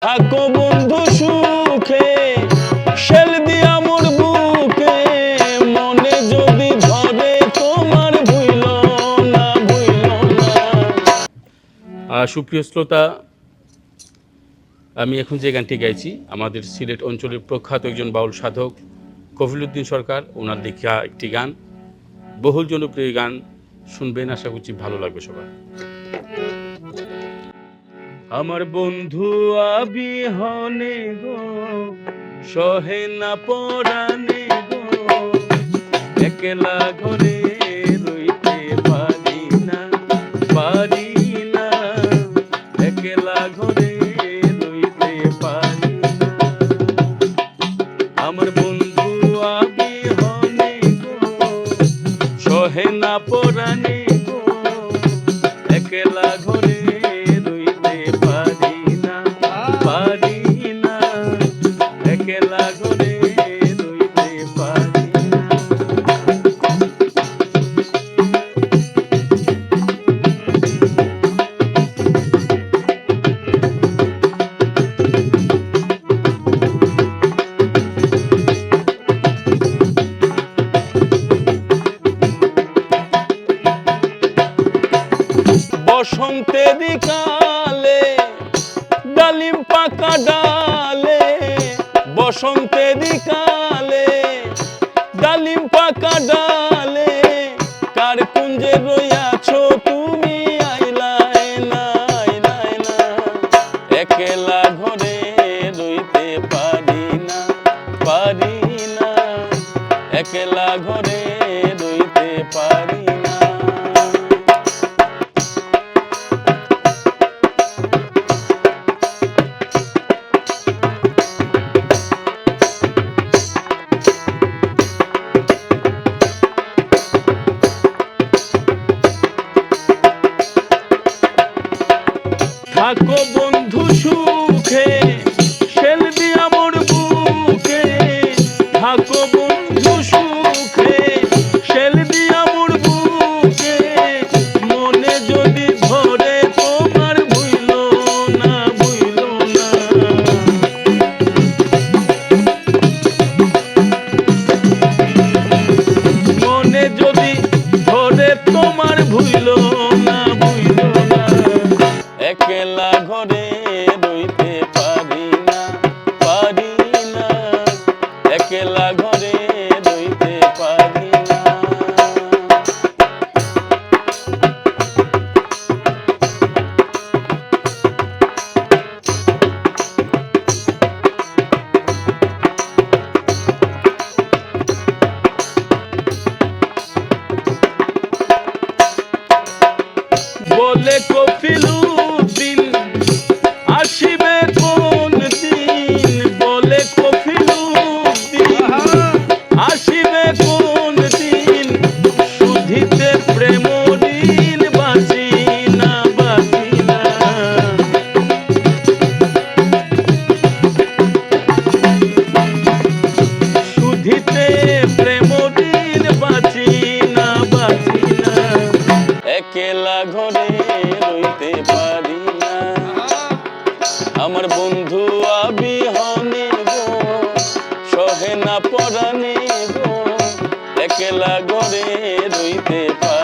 থাকো বন্ধু সুখে শেল দিয়া মোর বুকে মনে যদি ধরে তোমার ভুইল না ভুইল না। সুপ্রিয় শ্রোতা, আমি এখন যে গানটি গাইছি আমাদের সিলেট অঞ্চলের প্রখ্যাত একজন বাউল সাধক কফিলউদ্দিন সরকার ওনার লেখা একটি গান, বহুল জনপ্রিয় গান। শুনবেন, আশা করছি ভালো লাগবে সবার। আমার বন্ধু আবিহনে গো সহে না পরাণে গো, একলা ঘরে রইতে পারি না পারি না, একলা ঘরে রইতে পারি না। আমার বন্ধু আবিহনে গো সহে না পরাণে গো, একলা ঘরে রইতে পারি না পারি না, একলা ঘরে রইতে পারি না। বসন্তের কালে ডালিম পাকা ডালে, বসন্তের কালে ডালিম পাকা ডালে, কার কুঞ্জে রইয়াছো তুমি আইলা আইলা আইলা আইলা, একলা ঘরে রইতে পারি না পারি না, একলা ঘরে রইতে পারি না। থাকো বন্ধু সুখে শেল দিয়া মোর বুকে, থাকো বন্ধু সুখে শেল দিয়া মোর বুকে, মনে যদি ধরে তোমার ভুইল না ভুইল না। মনে যদি ধরে তোমার ভুইল না ভুইল না, একলা ঘরে রইতে পারি না পারি না, একলা ঘরে রইতে পারি না। বলে কফিলউদ্দিন আসিবে কোন দিন, বলে কফিলউদ্দিন আসিবে কোন দিন, শুধিতে প্রেম ঋণ বাঁচি না বাঁচি না। শুধিতে প্রেম ঋণ বাঁচি না বাঁচি না, একলা ঘরে রইতে পারি না। আমার বন্ধু আবিহনে গো সহে না পরাণে গো, একলা ঘরে রইতে পারি